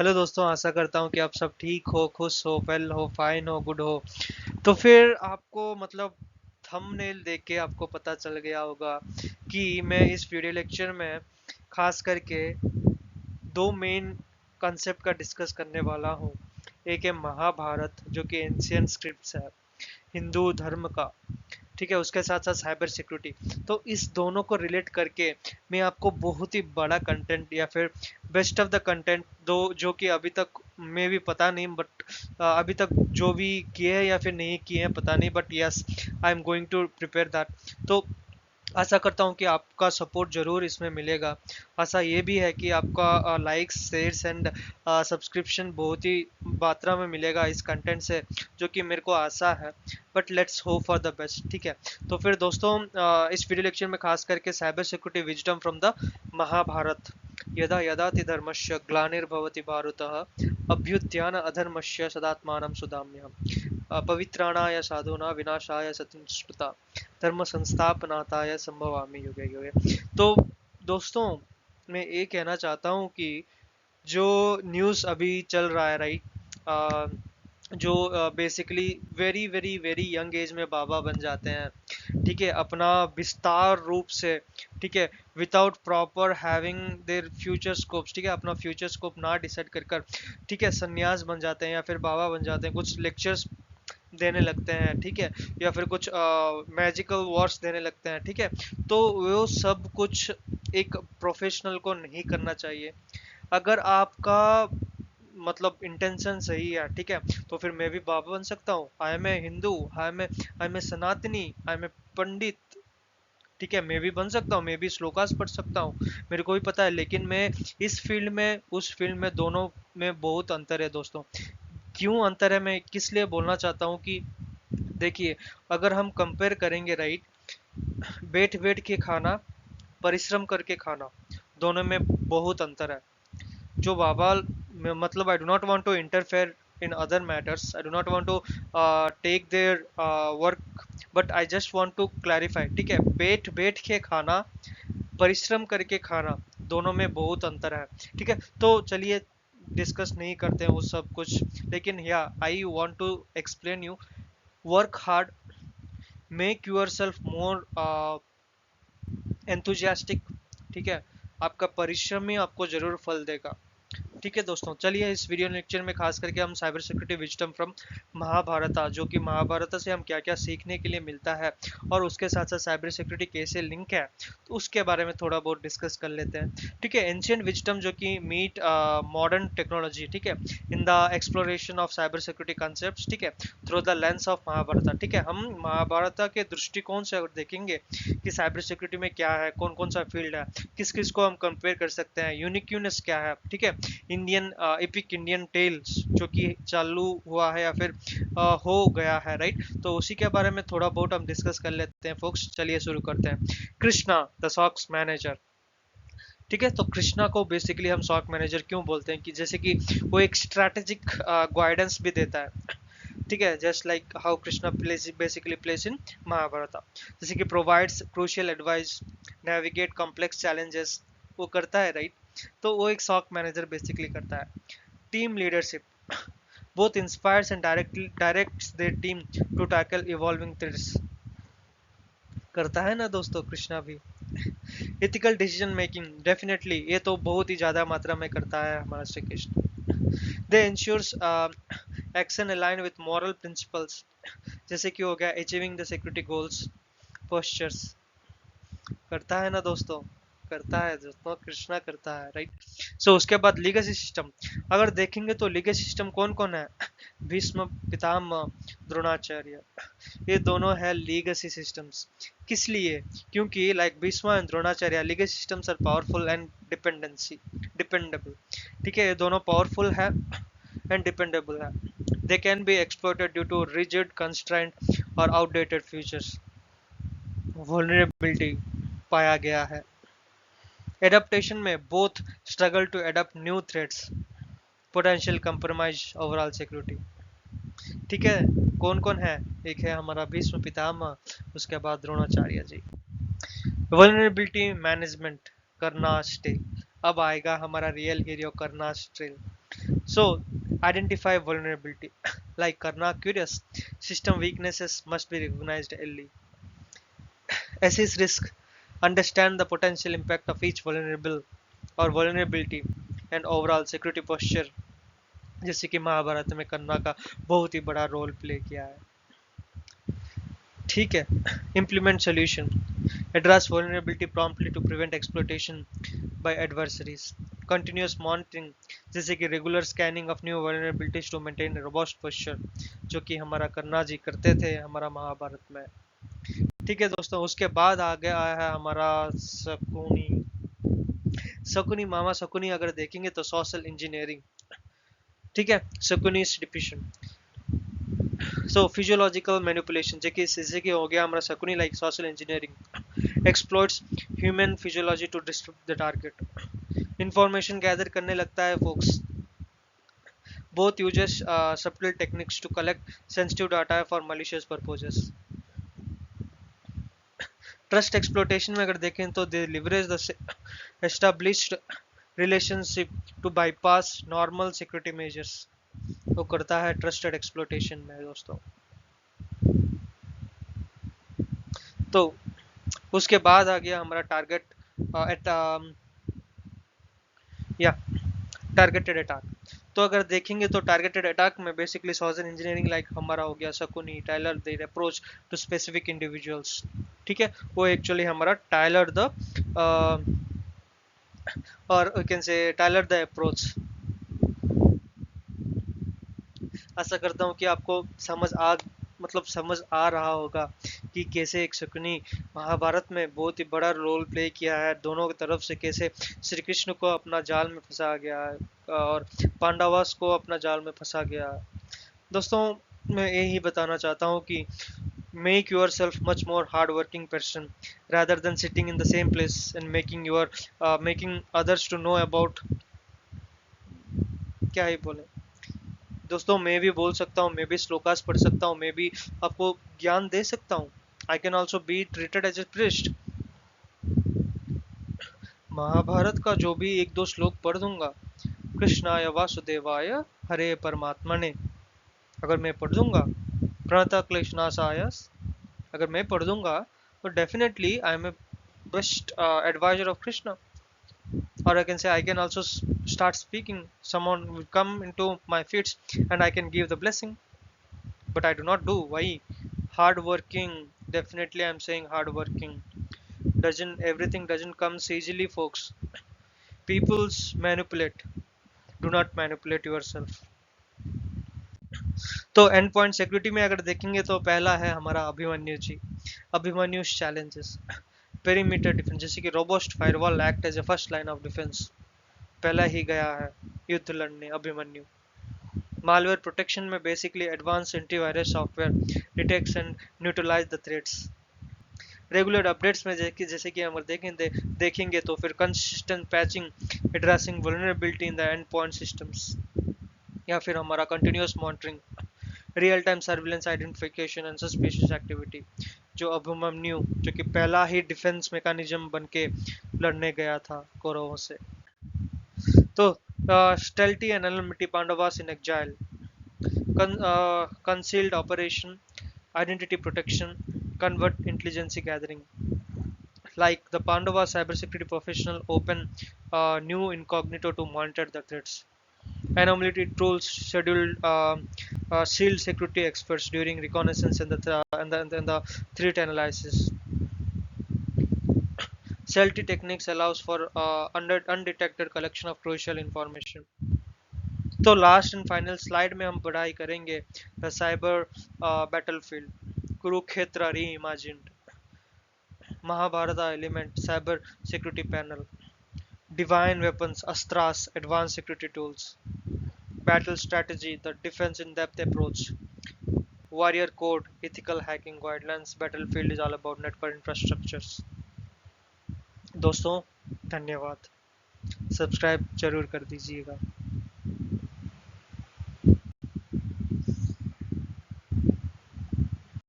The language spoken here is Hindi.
हेलो दोस्तों, आशा करता हूँ कि आप सब ठीक हो, खुश हो, वेल हो, फाइन हो, गुड हो। तो फिर आपको मतलब थंबनेल देख के आपको पता चल गया होगा कि मैं इस वीडियो लेक्चर में खास करके दो मेन कंसेप्ट का डिस्कस करने वाला हूँ। एक है महाभारत, जो कि एंशियंट स्क्रिप्ट्स है हिंदू धर्म का, ठीक है। उसके साथ साथ साइबर सिक्योरिटी। तो इस दोनों को रिलेट करके मैं आपको बहुत ही बड़ा कंटेंट या फिर बेस्ट ऑफ द कंटेंट दो, जो कि अभी तक मैं भी पता नहीं, बट अभी तक जो भी किए हैं या फिर नहीं किए हैं पता नहीं, but yes, I am going to prepare that. तो आशा करता हूँ कि आपका सपोर्ट जरूर इसमें मिलेगा। आशा ये भी है कि आपका लाइक्स, शेयर्स एंड सब्सक्रिप्शन बहुत ही मात्रा में मिलेगा इस कंटेंट से, जो कि मेरे को आशा है। But let's hope for the best, ठीक है। तो फिर दोस्तों, इस वीडियो लेक्चर में खास करके cyber security wisdom from the Mahabharat. यदा यदाति धर्मस्य ग्लानिर्भवति भारतः अभ्युत्थान अधर्मस्य सदात्मानं सुधाम्यहम् पवित्राणाय साधूनां विनाशाय सतिंस्मृता धर्म संस्थापनार्थाय संभवामि युगे युगे। तो दोस्तों, मैं ये कहना चाहता हूँ कि जो न्यूज़ अभी चल रहा है, राइट, जो basically very very very young age में बाबा बन जाते हैं, ठीक है, अपना विस्तार रूप से, ठीक है, without proper having their future scopes, ठीक है, अपना फ्यूचर स्कोप ना डिसाइड कर कर, ठीक है, संन्यास बन जाते हैं या फिर बाबा बन जाते हैं, कुछ लेक्चर्स देने लगते हैं, ठीक है, या फिर कुछ मैजिकल वर्ड्स देने लगते हैं, ठीक है। तो वो सब कुछ एक प्रोफेशनल को नहीं करना चाहिए। अगर आपका मतलब इंटेंशन सही है, ठीक है, तो फिर मैं भी बाबा बन सकता हूँ। I am a Hindu, I am a Sanatani, I am ए पंडित, ठीक है, मैं भी बन सकता हूँ, मैं भी श्लोकास पढ़ सकता हूँ, मेरे को भी पता है। लेकिन मैं इस फील्ड में, उस फील्ड में, दोनों में बहुत अंतर है दोस्तों। क्यों अंतर है, मैं किस लिए बोलना चाहता हूँ कि देखिए, अगर हम कंपेयर करेंगे, राइट, बैठ बैठ के खाना, परिश्रम करके खाना, दोनों में बहुत अंतर है। जो बाबा, मतलब I do not want to interfere in other matters, I do not want to take their work, but I just want to clarify, ठीक है। बैठ बैठ के खाना, परिश्रम करके खाना, दोनों में बहुत अंतर है, ठीक है। तो चलिए डिस्कस नहीं करते हैं वो सब कुछ, लेकिन या I want to explain you, work hard, make yourself more enthusiastic, ठीक है। आपका परिश्रम ही आपको जरूर फल देगा, ठीक है दोस्तों। चलिए इस वीडियो लेक्चर में खास करके हम cyber security wisdom from Mahabharat, जो कि महाभारत से हम क्या क्या सीखने के लिए मिलता है, और उसके साथ साथ साइबर सिक्योरिटी कैसे लिंक है, तो उसके बारे में थोड़ा बहुत डिस्कस कर लेते हैं, ठीक है। एंशियंट विजडम जो कि मीट मॉडर्न टेक्नोलॉजी, ठीक है, in the exploration of cyber security concepts, ठीक है, through the lens of Mahabharata, ठीक है। हम महाभारत के दृष्टिकोण से अगर देखेंगे कि साइबर सिक्योरिटी में क्या है, कौन कौन सा फील्ड है, किस किस को हम कंपेयर कर सकते हैं, यूनिक्यूनेस क्या है, ठीक है। इंडियन एपिक इंडियन टेल्स जो कि चालू हुआ है या फिर हो गया है, राइट। तो उसी के बारे में थोड़ा बहुत हम डिस्कस कर लेते हैं फोक्स। चलिए शुरू करते हैं। कृष्णा द सॉक्स मैनेजर, ठीक है। तो कृष्णा को बेसिकली हम सॉक मैनेजर क्यों बोलते हैं, कि जैसे कि वो एक स्ट्रैटेजिक गाइडेंस भी देता है, ठीक है, just like how Krishna plays basically plays in Mahabharata, जैसे कि provides crucial advice, navigate complex challenges, वो करता है, राइट। तो वो एक सॉक मैनेजर बेसिकली करता है। Team leadership, both inspires and directs their team to tackle evolving threats, करता है ना दोस्तों कृष्णा भी। एथिकल डिसीजन मेकिंग, डेफिनेटली ये तो बहुत ही ज़्यादा मात्रा में करता है हमारा Shri Krishna. They ensures action align with moral principles, जैसे कि हो गया achieving the security goals, postures, करता है ना दोस्तों, करता है दोस्तों, कृष्णा करता है, राइट। सो उसके बाद लीगेसी सिस्टम, अगर देखेंगे तो लीगेसी सिस्टम कौन कौन है, भीष्म पितामह, द्रोणाचार्य, ये दोनों है लीगेसी सिस्टम्स। किस लिए, क्योंकि like Bhishma and Dronacharya legacy systems are powerful and dependable, ठीक है, ये दोनों पावरफुल है एंड डिपेंडेबल है। They can be exploited due to rigid constraint और आउटडेटेड फीचर्स, वल्नरेबिलिटी पाया गया है। एडेप्टेशन में both struggle to adapt new threats, potential compromise overall security, ठीक है। कौन कौन है, एक है हमारा भीष्म पितामह, उसके बाद द्रोणाचार्य जी। वल्नरेबिलिटी मैनेजमेंट, करनास्टे, अब आएगा हमारा रियल हीरो करनास्ट्रेल, So identify vulnerability like Karna curious. System weaknesses must be recognized early. Assess risk. Understand the potential impact of each vulnerable और vulnerability and overall security posture, जैसे कि महाभारत में कन्ना का बहुत ही बड़ा रोल प्ले किया है। ठीक है, implement solution, address vulnerability promptly to prevent exploitation by adversaries, continuous monitoring, जैसे कि regular scanning of new vulnerabilities to maintain a robust posture, जो कि हमारा कन्ना जी करते थे हमारा महाभारत में। ठीक है दोस्तों, उसके बाद आ गया है हमारा शकुनी। शकुनी मामा शकुनी अगर देखेंगे तो सोशल इंजीनियरिंग। ठीक है, Shakuni definition. So physiological manipulation जैसे कि हो गया हमारा Shakuni like social engineering exploits human physiology to distract the target. Information gather करने लगता है फोक्स। Both uses subtle techniques to collect sensitive data for malicious purposes। Trust exploitation में अगर देखें तो they leverage the established relationship to bypass normal security measures. वो करता है ट्रस्टेड एक्सप्लोटेशन में दोस्तों। तो उसके बाद आ गया हमारा टारगेट एट या टारगेटेड अटैक। तो अगर देखेंगे तो टारगेटेड अटैक में बेसिकली सोशल इंजीनियरिंग लाइक हमारा हो गया Shakuni tailor the approach to specific individuals. ठीक है, वो एक्चुअली हमारा टाइलर द और you can say tailor the approach. आशा करता हूँ कि आपको समझ आ रहा होगा कि कैसे एक शकुनी महाभारत में बहुत ही बड़ा रोल प्ले किया है, दोनों की तरफ से कैसे श्री कृष्ण को अपना जाल में फंसा गया है और पांडवास को अपना जाल में फंसा गया है। दोस्तों मैं यही बताना चाहता हूँ कि make yourself much more hardworking person rather than sitting in the same place and making others to know about। क्या ही बोले दोस्तों, मैं भी बोल सकता हूँ, मैं भी श्लोकास पढ़ सकता हूँ, मैं भी आपको ज्ञान दे सकता हूँ। I can also be treated as a priest. Mahabharata का जो भी एक दो श्लोक पढ़ दूंगा, कृष्णाय वासुदेवाय हरे परमात्मने अगर मैं पढ़ दूंगा, प्रणतः क्लेशनाशाय अगर मैं पढ़ दूंगा, तो definitely I am a best advisor of Krishna. Or I can say I can also start speaking. Someone will come into my feet and I can give the blessing. But I do not do. Why? Hard working. Definitely, I'm saying hard working. Doesn't everything doesn't come easily, folks. People's manipulate. Do not manipulate yourself. तो एंड पॉइंट सिक्योरिटी में अगर देखेंगे तो पहला है हमारा Abhimanyu ji. Abhimanyu challenges perimeter defence, जैसे कि robust firewall act as a first line of defence. पहला ही गया है युद्ध लड़ने अभिमन्यु। मालवेयर प्रोटेक्शन में basically advance antivirus software detects and neutralize the threats. Regular updates में जैसे कि हम देखेंगे तो फिर consistent patching addressing vulnerability in the end point systems, या फिर हमारा continuous monitoring real time surveillance identification and suspicious activity. जो अभिमन्यु जो कि पहला ही डिफेंस मैकेनिज्म बन के लड़ने गया था कौरवों से। तो stealth and anonymity Pandavas in exile, concealed operation, identity protection, convert intelligence gathering. Like the Pandava cybersecurity professional open new incognito to monitor the threats. Anomaly tools scheduled sealed security experts during reconnaissance and the threat analysis. Stealthy techniques allows for undetected collection of crucial information. तो लास्ट एंड फाइनल स्लाइड में हम पढ़ाई करेंगे the cyber battlefield Kurukshetra reimagined, Mahabharata element cyber security panel, divine weapons astras advance security tools, battle strategy the defence in depth approach, warrior code ethical hacking guidelines. Battlefield is all about network infrastructures. दोस्तों धन्यवाद, सब्सक्राइब जरूर कर दीजिएगा।